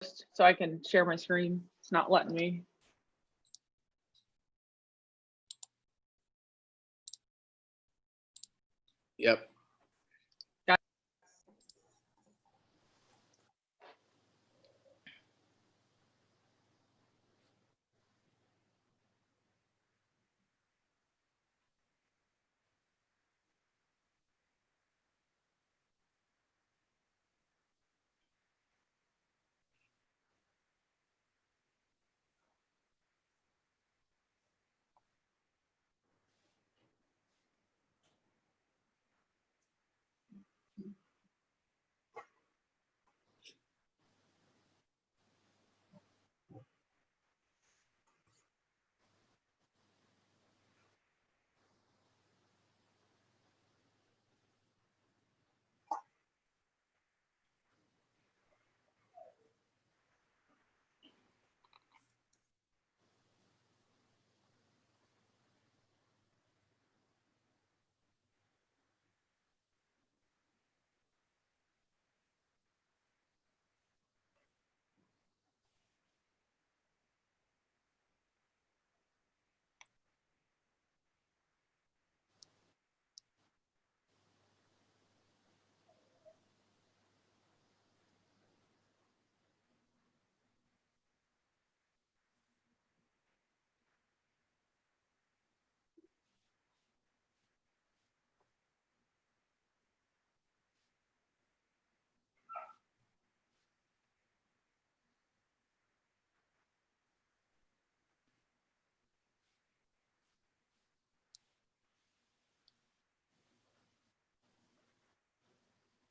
so I can share my screen. It's not letting me. Yep.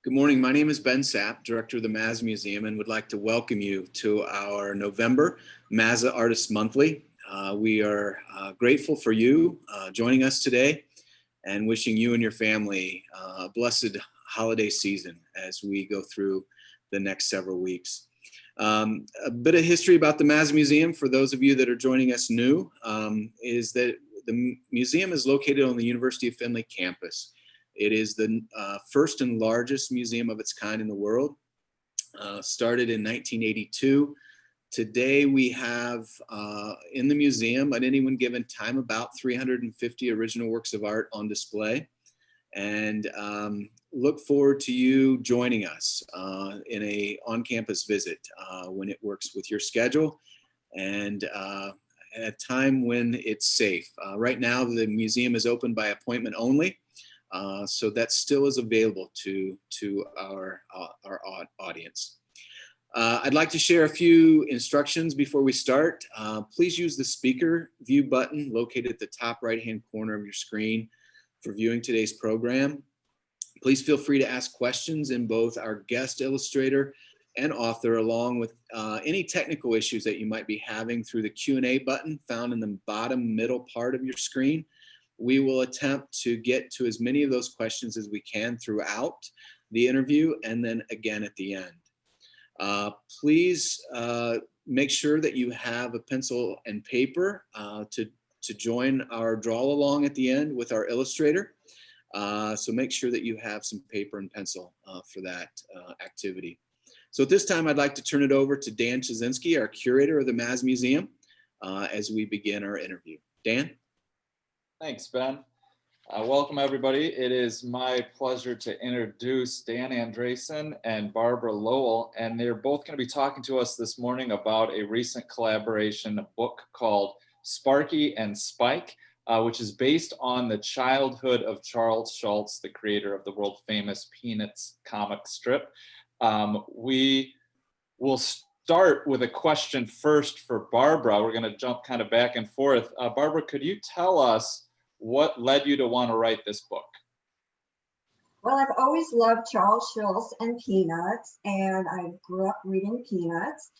Good morning. My name is Ben Sapp, director of the Mazza Museum, and would like to welcome you to our November Mazza Artist Monthly. We are grateful for you joining us today and wishing you and your family a blessed holiday season as we go through the next several weeks. A bit of history about the Mazza Museum for those of you that are joining us new is that the museum is located on the University of Findlay campus. It is the first and largest museum of its kind in the world. Started in 1982. Today we have in the museum at any one given time about 350 original works of art on display. And look forward to you joining us in a on-campus visit when it works with your schedule and at a time when it's safe. Right now the museum is open by appointment only. So that still is available to our audience. I'd like to share a few instructions before we start. Please use the speaker view button located at the top right-hand corner of your screen for viewing today's program. Please feel free to ask questions in both our guest illustrator and author, along with any technical issues that you might be having through the Q&A button found in the bottom middle part of your screen. We will attempt to get to as many of those questions as we can throughout the interview and then again at the end. Please make sure that you have a pencil and paper to join our draw along at the end with our illustrator. So make sure that you have some paper and pencil for that activity. So at this time, I'd like to turn it over to Dan Chazinski, our curator of the Mazza Museum, as we begin our interview. Dan? Thanks, Ben. Welcome, everybody. It is my pleasure to introduce Dan Andreasen and Barbara Lowell, and they're both going to be talking to us this morning about a recent collaboration book called Sparky and Spike, which is based on the childhood of Charles Schulz, the creator of the world-famous Peanuts comic strip. We will start with a question first for Barbara. We're going to jump kind of back and forth. Barbara, could you tell us what led you to want to write this book? Well, I've always loved Charles Schulz and Peanuts, and I grew up reading Peanuts.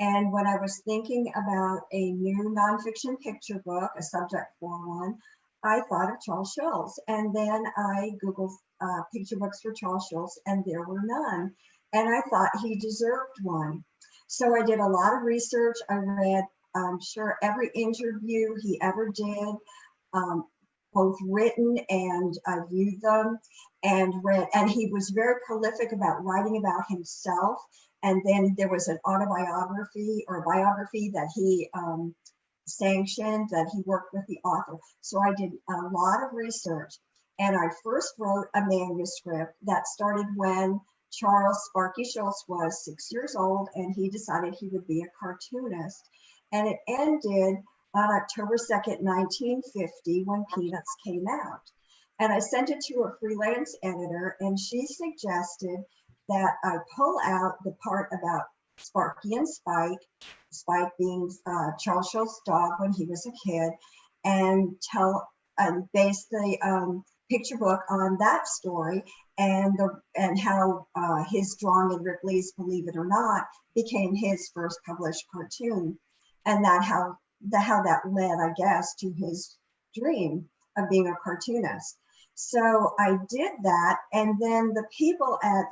And when I was thinking about a new nonfiction picture book, a subject for one, I thought of Charles Schulz. And then I Googled picture books for Charles Schulz, and there were none. And I thought he deserved one. So I did a lot of research. I read, I'm sure, every interview he ever did, both written and I viewed them and read, and he was very prolific about writing about himself And then there was an autobiography or biography that he sanctioned, that he worked with the author. So I did a lot of research, and I first wrote a manuscript that started when Charles Sparky Schulz was 6 years old, and he decided he would be a cartoonist. And it ended on October 2nd, 1950, when Peanuts came out. And I sent it to a freelance editor, and she suggested that I pull out the part about Sparky and Spike, Spike being Charles Schulz's dog when he was a kid, and base the picture book on that story, and how his drawing in Ripley's Believe It or Not became his first published cartoon, and how that led, I guess, to his dream of being a cartoonist. So I did that, and then the people at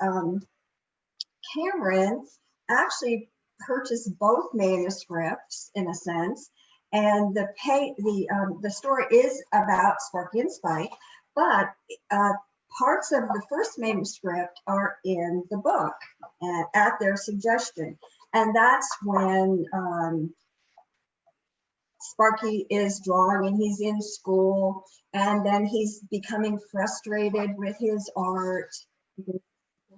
Cameron actually purchased both manuscripts in a sense, and the story is about Sparky and Spike, but parts of the first manuscript are in the book at their suggestion, and that's when Sparky is drawing and he's in school, and then he's becoming frustrated with his art.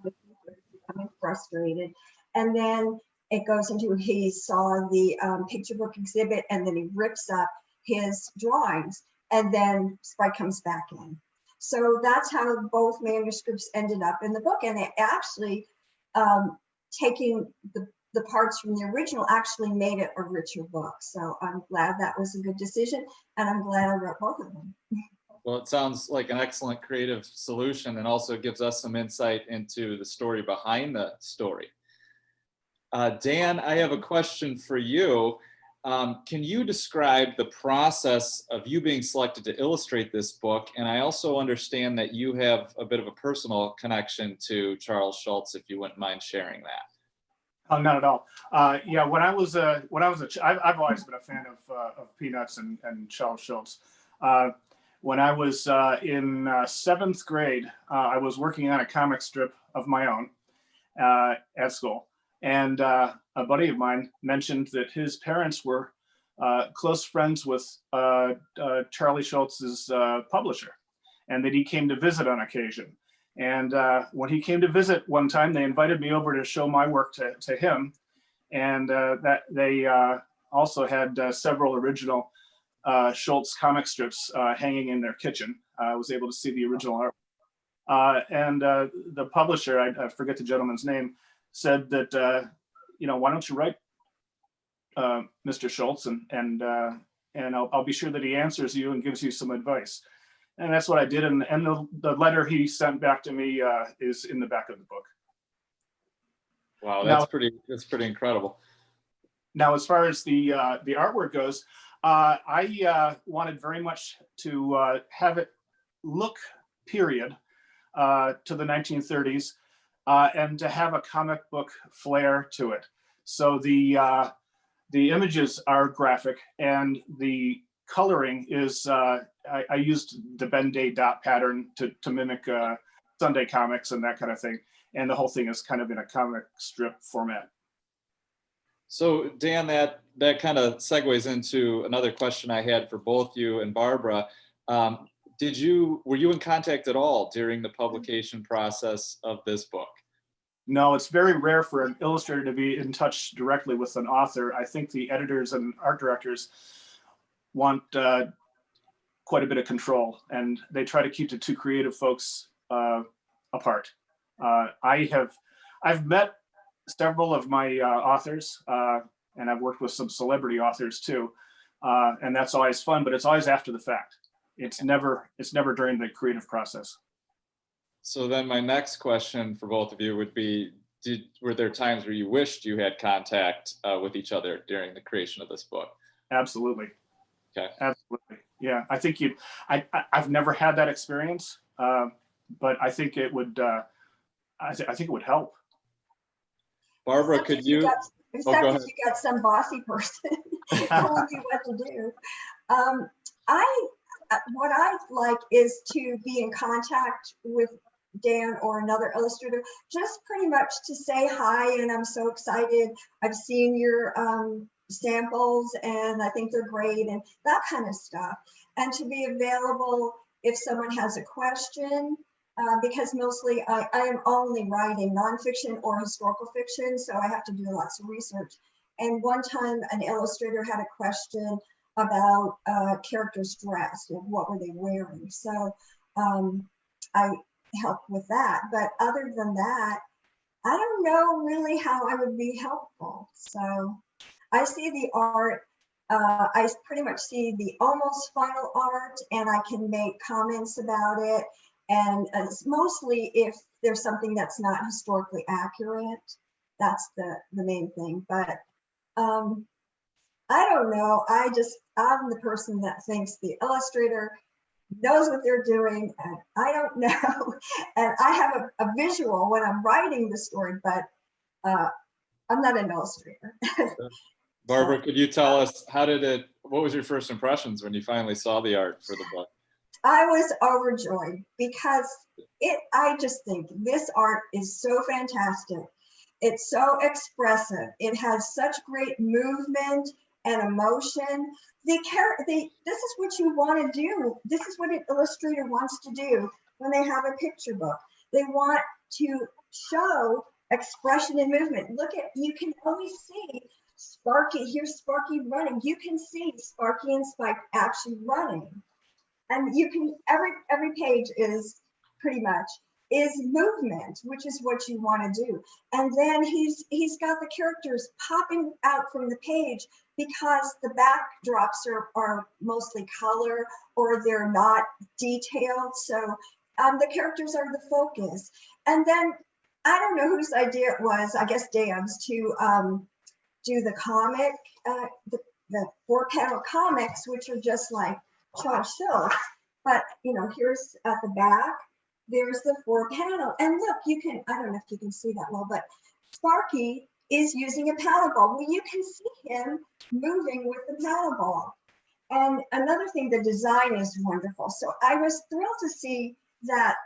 Becoming frustrated, and then it goes into he saw the picture book exhibit, and then he rips up his drawings, and then Spike comes back in. So that's how both manuscripts ended up in the book, and it actually taking the parts from the original actually made it a richer book. So I'm glad that was a good decision, and I'm glad I wrote both of them. Well, it sounds like an excellent creative solution, and also gives us some insight into the story behind the story. Dan, I have a question for you. Can you describe the process of you being selected to illustrate this book? And I also understand that you have a bit of a personal connection to Charles Schulz, if you wouldn't mind sharing that. Oh, not at all. Yeah, when I was I've always been a fan of Peanuts and Charles Schulz. When I was in 7th grade, I was working on a comic strip of my own at school. And a buddy of mine mentioned that his parents were close friends with Charlie Schulz's publisher, and that he came to visit on occasion. And when he came to visit one time, they invited me over to show my work to him. And that they also had several original Schulz comic strips hanging in their kitchen. I was able to see the original art. And the publisher, I forget the gentleman's name, said that, why don't you write Mr. Schulz, and I'll be sure that he answers you and gives you some advice. And that's what I did. And the letter he sent back to me is in the back of the book. Wow, that's pretty incredible. Now, as far as the artwork goes, I wanted very much to have it look period to the 1930s, and to have a comic book flair to it. So the images are graphic, and the coloring is I used the Ben Day dot pattern to mimic Sunday comics and that kind of thing, and the whole thing is kind of in a comic strip format. So Dan, that kind of segues into another question I had for both you and Barbara. Were you in contact at all during the publication process of this book? No, it's very rare for an illustrator to be in touch directly with an author. I think the editors and art directors want quite a bit of control, and they try to keep the two creative folks apart. I've met several of my authors, and I've worked with some celebrity authors too, and that's always fun. But it's always after the fact. It's never during the creative process. So then my next question for both of you would be, were there times where you wished you had contact with each other during the creation of this book? Absolutely. Okay. Absolutely. Yeah, I think I've never had that experience, but I think it would. I think it would help. Barbara, could you? Except if you got some bossy person telling you what to do. What I like is to be in contact with Dan or another illustrator, just pretty much to say hi, and I'm so excited. I've seen your samples and I think they're great, and that kind of stuff. And to be available if someone has a question, because mostly I am only writing nonfiction or historical fiction, so I have to do lots of research. And one time an illustrator had a question about characters dressed and what were they wearing. So I helped with that. But other than that, I don't know really how I would be helpful. So I see the art, I pretty much see the almost final art, and I can make comments about it. And it's mostly if there's something that's not historically accurate, that's the main thing. But I don't know. I'm the person that thinks the illustrator knows what they're doing, and I don't know. And I have a visual when I'm writing the story, but I'm not an illustrator. Barbara, could you tell us what was your first impressions when you finally saw the art for the book? I was overjoyed because I just think this art is so fantastic. It's so expressive. It has such great movement and emotion. This is what you want to do. This is what an illustrator wants to do when they have a picture book. They want to show expression and movement. You can always see Sparky, here's Sparky running. You can see Sparky and Spike actually running. And you can, every page is pretty much movement, which is what you want to do. And then he's got the characters popping out from the page because the backdrops are mostly color or they're not detailed. So the characters are the focus. And then I don't know whose idea it was, I guess Dan's, to do the comic, the 4-panel comics, which are just like Charles Schulz. But here's at the back, there's the 4-panel. And look, I don't know if you can see that well, but Sparky is using a paddle ball. Well, you can see him moving with the paddle ball. And another thing, the design is wonderful. So I was thrilled to see that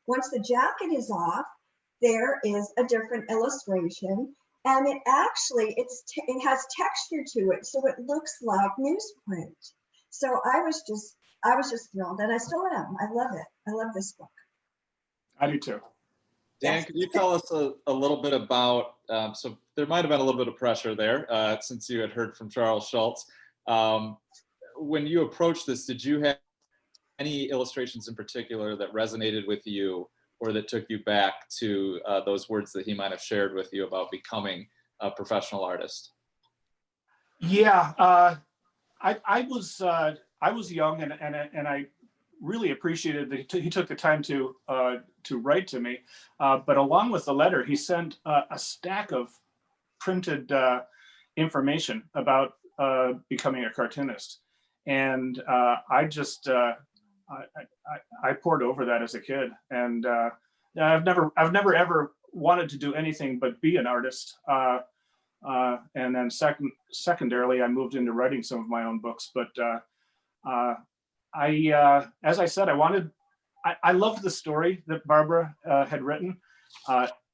once the jacket is off, there is a different illustration. And it actually, it has texture to it. So it looks like newsprint. So I was just thrilled, and I still am. I love it. I love this book. I do too. Dan, Yes. could you tell us a little bit about, so there might have been a little bit of pressure there since you had heard from Charles Schulz. When you approached this, did you have any illustrations in particular that resonated with you or that took you back to those words that he might have shared with you about becoming a professional artist? Yeah, I was young, and I really appreciated that he took the time to write to me. But along with the letter, he sent a stack of printed information about becoming a cartoonist, and I poured over that as a kid, and I've never ever wanted to do anything but be an artist. And then secondarily, I moved into writing some of my own books. But as I said, I loved the story that Barbara had written.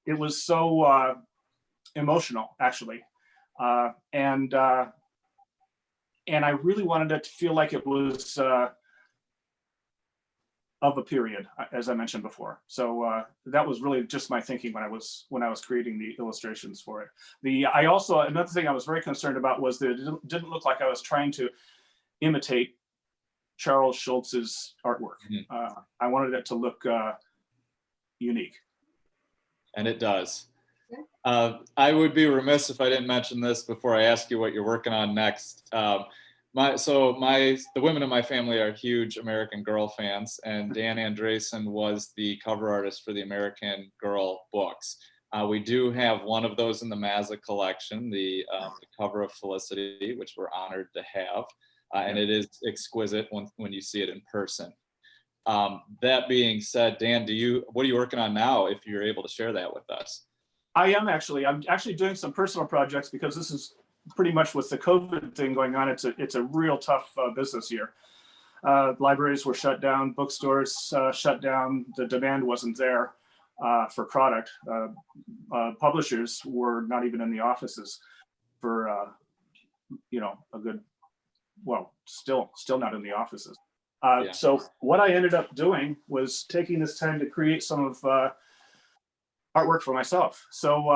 It was so emotional, actually, and I really wanted it to feel like it was of a period, as I mentioned before. So that was really just my thinking when I was creating the illustrations for it. Another thing I was very concerned about was that it didn't look like I was trying to imitate Charles Schulz's artwork. Mm-hmm. I wanted it to look unique. And it does. I would be remiss if I didn't mention this before I ask you what you're working on next. The women in my family are huge American Girl fans, and Dan Andreasen was the cover artist for the American Girl books. We do have one of those in the Mazza collection, the cover of Felicity, which we're honored to have, and it is exquisite when you see it in person. That being said, Dan, what are you working on now, if you're able to share that with us? I'm actually doing some personal projects, because this is pretty much with the COVID thing going on. It's a real tough business year. Libraries were shut down, bookstores shut down. The demand wasn't there for product. Publishers were not even in the offices for a good, well, still not in the offices. Yeah. So what I ended up doing was taking this time to create some of artwork for myself. So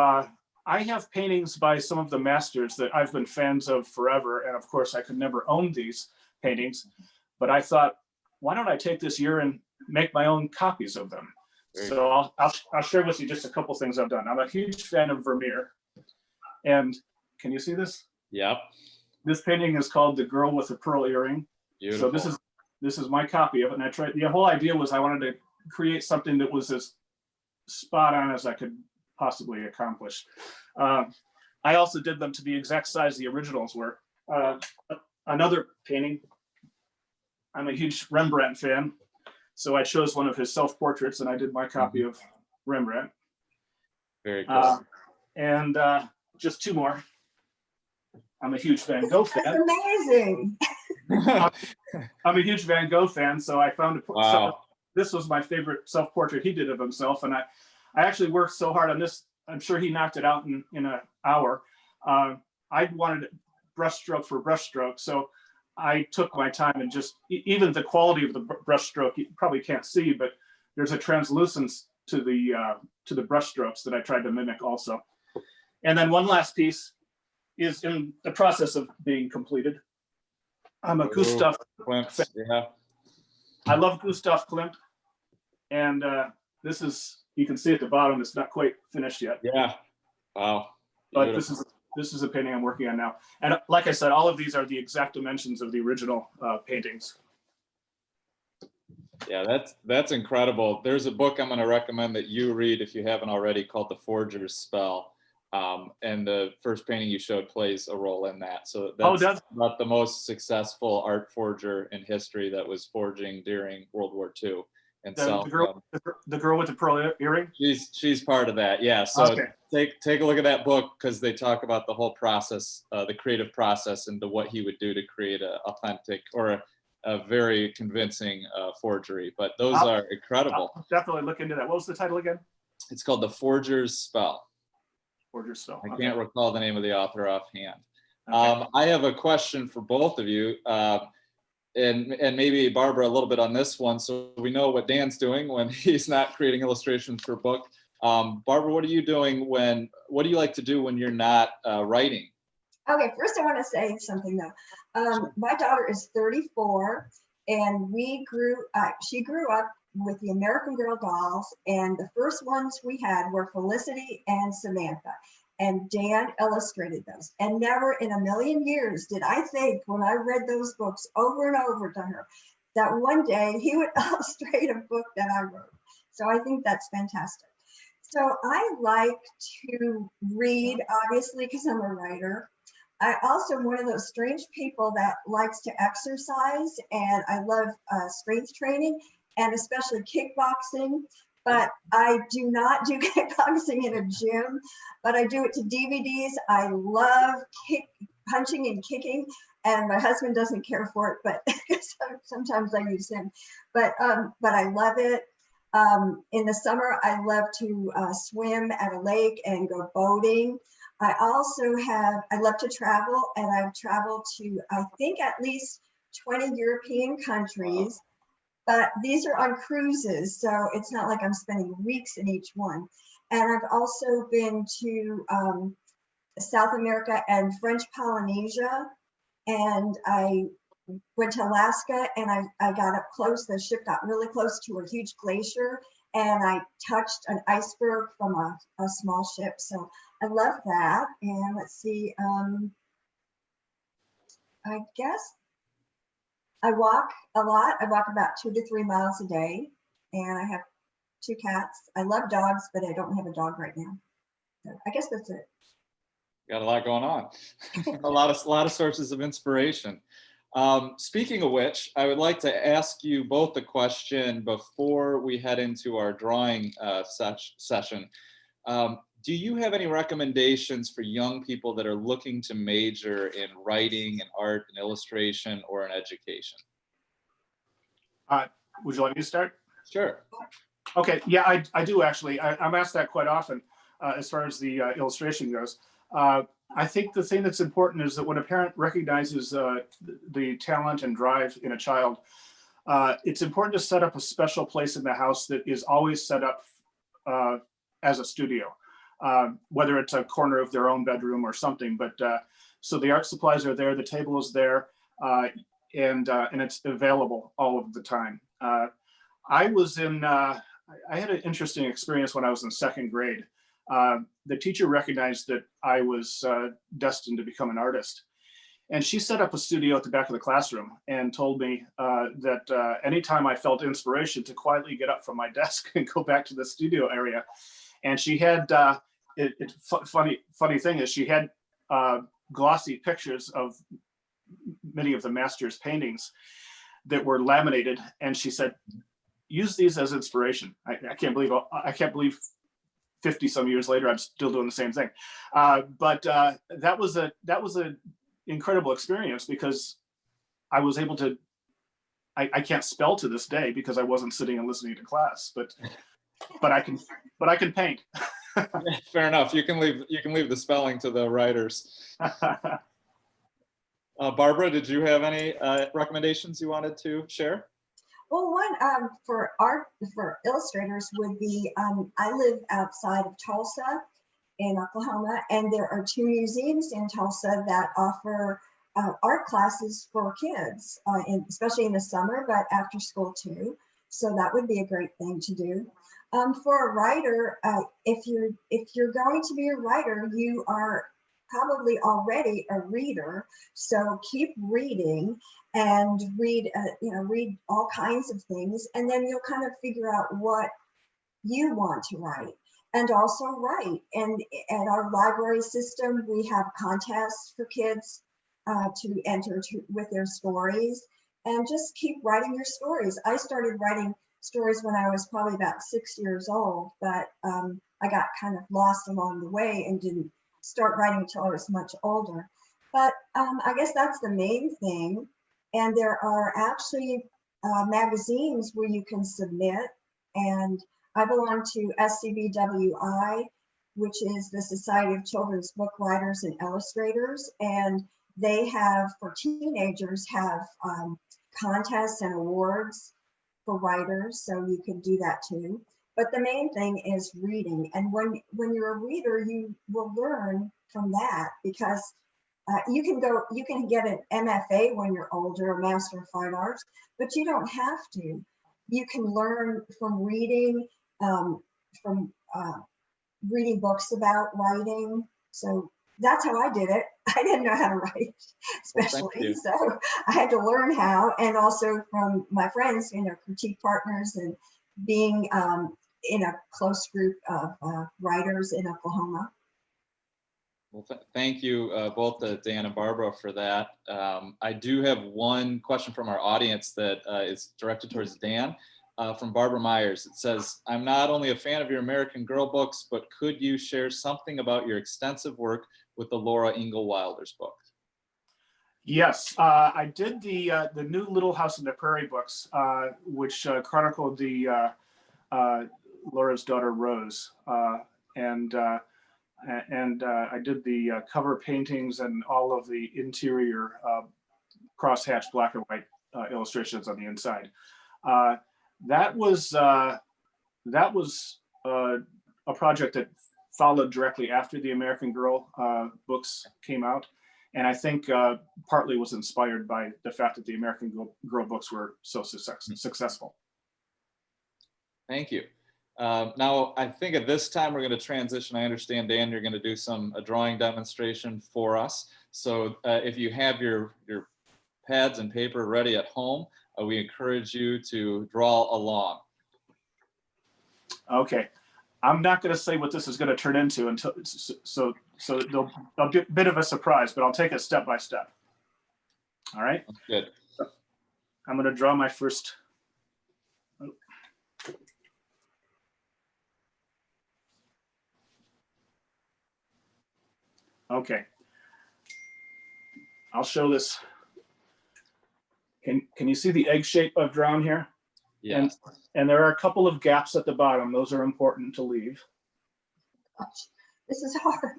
I have paintings by some of the masters that I've been fans of forever. And of course, I could never own these paintings, but I thought, why don't I take this year and make my own copies of them? So I'll share with you just a couple things I've done. I'm a huge fan of Vermeer. And can you see this? Yep. This painting is called The Girl with the Pearl Earring. Beautiful. So this is my copy of it. And I tried, the whole idea was I wanted to create something that was as spot on as I could possibly accomplish. I also did them to the exact size the originals were. Another painting, I'm a huge Rembrandt fan. So I chose one of his self-portraits and I did my copy of Rembrandt. Very cool. And just two more. I'm a huge Van Gogh fan. That's amazing. I'm a huge Van Gogh fan, so I found Wow. this was my favorite self-portrait he did of himself, and I actually worked so hard on this. I'm sure he knocked it out in an hour. I wanted it brushstroke for brushstroke, so I took my time and just even the quality of the brushstroke you probably can't see, but there's a translucence to the brushstrokes that I tried to mimic also. And then one last piece is in the process of being completed. I'm a Gustav Klimt, fan. yeah. I love Gustav Klimt, and this is, you can see at the bottom, it's not quite finished yet. Yeah. Wow. But Beautiful. this is a painting I'm working on now. And like I said, all of these are the exact dimensions of the original paintings. Yeah, that's incredible. There's a book I'm going to recommend that you read if you haven't already called The Forger's Spell. And the first painting you showed plays a role in that. So that's about the most successful art forger in history that was forging during World War II. And so the girl with the pearl earring? She's part of that. Yeah. So okay. take a look at that book because they talk about the whole process, the creative process, and what he would do to create an authentic or a very convincing forgery. But those are incredible. I'll definitely look into that. What was the title again? It's called The Forger's Spell. Forger's Spell. I can't recall the name of the author offhand. Okay. I have a question for both of you, and maybe Barbara a little bit on this one, so we know what Dan's doing when he's not creating illustrations for a book. Barbara, what are you doing what do you like to do when you're not writing? Okay, first I want to say something though. My daughter is 34, and she grew up with the American Girl dolls, and the first ones we had were Felicity and Samantha, and Dan illustrated those. And never in a million years did I think, when I read those books over and over to her, that one day he would illustrate a book that I wrote. So I think that's fantastic. So I like to read, obviously, because I'm a writer. I also am one of those strange people that likes to exercise, and I love strength training, and especially kickboxing, but I do not do kickboxing in a gym, but I do it to DVDs. I love punching and kicking, and my husband doesn't care for it, but sometimes I use him, but I love it. In the summer, I love to swim at a lake and go boating. I love to travel, and I've traveled to, I think, at least 20 European countries. But these are on cruises, so it's not like I'm spending weeks in each one. And I've also been to South America and French Polynesia, and I went to Alaska, and I got up close. The ship got really close to a huge glacier, and I touched an iceberg from a small ship. So I love that. And let's see, I guess I walk a lot. I walk about 2 to 3 miles a day, and I have 2 cats. I love dogs, but I don't have a dog right now. So I guess that's it. Got a lot going on. a lot of sources of inspiration. Speaking of which, I would like to ask you both a question before we head into our drawing session. Do you have any recommendations for young people that are looking to major in writing and art and illustration or in education? Would you like me to start? Sure. Okay, yeah, I do actually. I'm asked that quite often as far as the illustration goes. I think the thing that's important is that when a parent recognizes the talent and drive in a child, it's important to set up a special place in the house that is always set up as a studio, whether it's a corner of their own bedroom or something. But so the art supplies are there, the table is there, and it's available all of the time. I had an interesting experience when I was in second grade. The teacher recognized that I was destined to become an artist. And she set up a studio at the back of the classroom and told me that anytime I felt inspiration to quietly get up from my desk and go back to the studio area. And she had, funny thing is she had glossy pictures of many of the master's paintings that were laminated. And she said, use these as inspiration. I can't believe 50 some years later, I'm still doing the same thing. But that was an incredible experience because I was able to, I can't spell to this day because I wasn't sitting and listening to class, but I can paint. Fair enough. You can leave the spelling to the writers. Barbara, did you have any recommendations you wanted to share? Well, one for illustrators would be, I live outside of Tulsa in Oklahoma, and there are 2 museums in Tulsa that offer art classes for kids, especially in the summer, but after school too. So that would be a great thing to do. For a writer, if you're going to be a writer, you are probably already a reader. So keep reading and read all kinds of things, and then you'll kind of figure out what you want to write. And also write. And at our library system, we have contests for kids to enter with their stories, and just keep writing your stories. I started writing stories when I was probably about 6 years old, but I got kind of lost along the way and didn't start writing until I was much older. But I guess that's the main thing. And there are actually magazines where you can submit, and I belong to SCBWI, which is the Society of Children's Book Writers and Illustrators. And they have, for teenagers, have contests and awards for writers. So you can do that too. But the main thing is reading. And when you're a reader, you will learn from that, because you can get an MFA when you're older, a Master of Fine Arts, but you don't have to. You can learn from reading, reading books about writing. So that's how I did it. I didn't know how to write, especially. So I had to learn how, and also from my friends, critique partners, and being in a close group of writers in Oklahoma. Well, thank you both Dan and Barbara for that. I do have one question from our audience that is directed towards Dan. From Barbara Myers. It says, I'm not only a fan of your American Girl books, but could you share something about your extensive work with the Laura Ingalls Wilder's book? Yes, I did the new Little House on the Prairie books, which chronicled the Laura's daughter Rose, and I did the cover paintings and all of the interior crosshatch black and white illustrations on the inside. That was a project that followed directly after the American Girl books came out, and I think partly was inspired by the fact that the American Girl books were so successful. Thank you. Now, I think at this time we're going to transition. I understand, Dan, you're going to do a drawing demonstration for us. So if you have your pads and paper ready at home, we encourage you to draw along. Okay, I'm not going to say what this is going to turn into until so they'll get a bit of a surprise, but I'll take it step by step. All right. Good. I'm going to draw my first. Okay. I'll show this. Can you see the egg shape I've drawn here? Yes. And there are a couple of gaps at the bottom. Those are important to leave. Gosh, this is hard.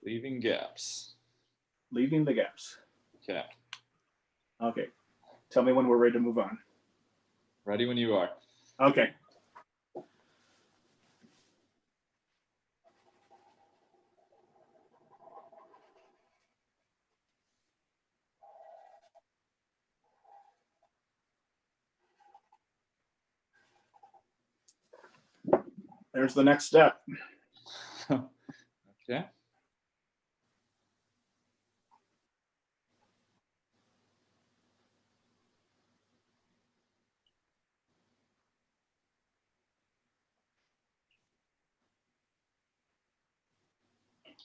Leaving gaps. Leaving the gaps. Okay. Okay. Tell me when we're ready to move on. Ready when you are. Okay. There's the next step. Okay.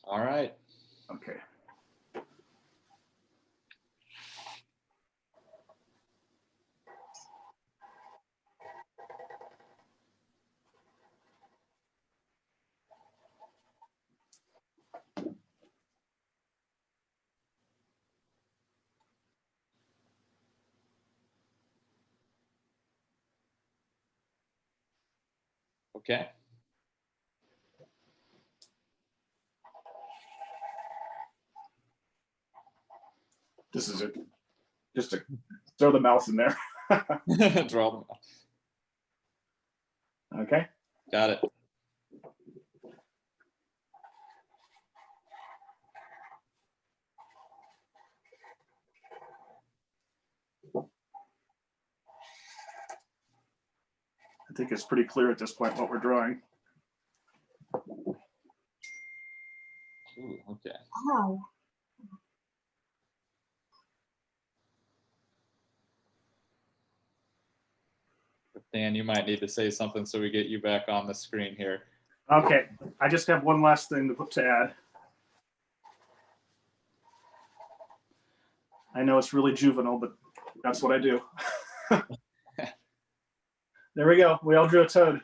All right. Okay. Okay. This is it. Just to throw the mouse in there. Draw them. Okay. Got it. I think it's pretty clear at this point what we're drawing. Ooh, okay. Wow. Dan, you might need to say something so we get you back on the screen here. Okay. I just have one last thing to add. I know it's really juvenile, but that's what I do. There we go. We all drew a toad.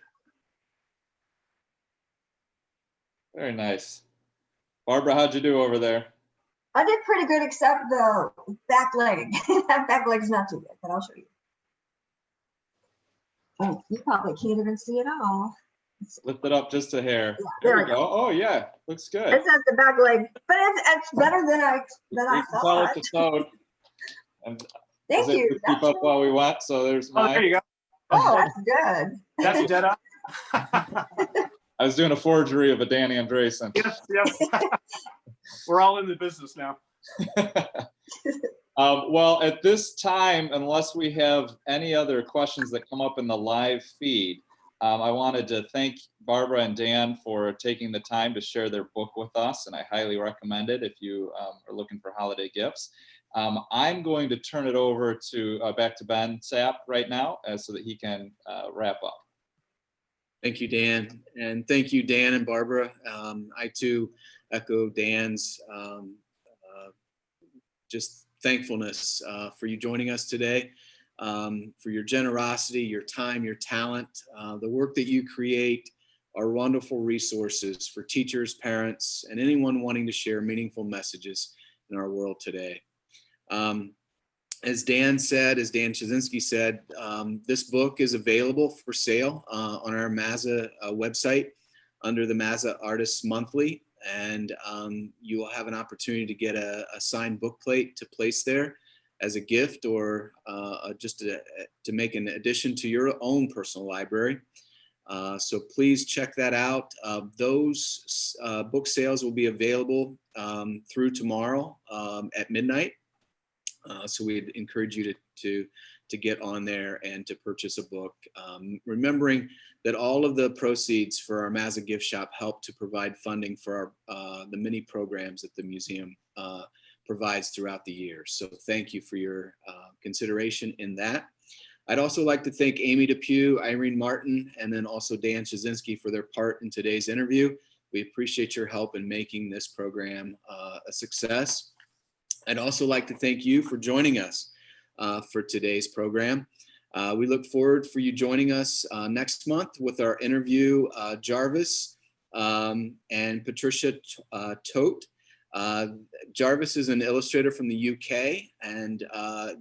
Very nice. Barbara, how'd you do over there? I did pretty good, except the back leg. That back leg's not too good, but I'll show you. Oh, you probably can't even see it all. Lift it up just a hair. Yeah, There we go. Oh yeah, looks good. It says the back leg, but it's better than I You can tell thought. it's a toad. And Thank was able you. to keep That's up really- while we went. So there's Oh, there mine. you go. Oh, that's good. That's dead up. I was doing a forgery of a Danny Andreasen. Yes, yes. We're all in the business now. Well, at this time, unless we have any other questions that come up in the live feed, I wanted to thank Barbara and Dan for taking the time to share their book with us, and I highly recommend it if you are looking for holiday gifts. I'm going to turn it over to back to Ben Sapp right now so that he can wrap up. Thank you, Dan. And thank you, Dan and Barbara. I too echo Dan's just thankfulness for you joining us today, for your generosity, your time, your talent. The work that you create are wonderful resources for teachers, parents, and anyone wanting to share meaningful messages in our world today. As Dan said, as Dan Chazinski said, this book is available for sale on our Mazza website under the Mazza Artists Monthly, and you will have an opportunity to get a signed book plate to place there as a gift or just to make an addition to your own personal library. So please check that out. Those book sales will be available through tomorrow at midnight. So we'd encourage you to get on there and to purchase a book. Remembering that all of the proceeds for our Mazza gift shop help to provide funding for our, the many programs that the museum provides throughout the year. So thank you for your consideration in that. I'd also like to thank Amy Depew, Irene Martin, and then also Dan Chazinski for their part in today's interview. We appreciate your help in making this program a success. I'd also like to thank you for joining us for today's program. We look forward for you joining us next month with our interview, Jarvis and Patricia Tote Jarvis is an illustrator from the UK, and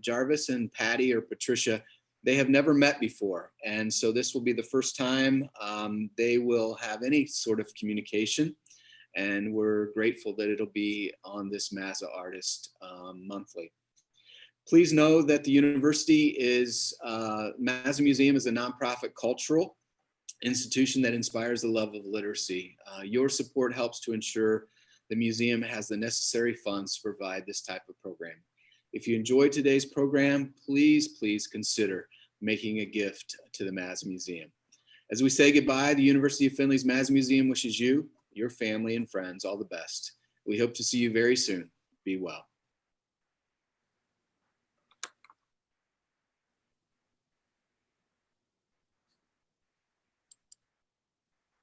Jarvis and Patty or Patricia, they have never met before. And so this will be the first time they will have any sort of communication. And we're grateful that it'll be on this Mazza Artist Monthly. Please know that the university Mazza Museum is a nonprofit cultural institution that inspires the love of literacy. Your support helps to ensure the museum has the necessary funds to provide this type of program. If you enjoyed today's program, please consider making a gift to the Mazza Museum. As we say goodbye, the University of Findlay's Mazza Museum wishes you, your family, and friends all the best. We hope to see you very soon. Be well.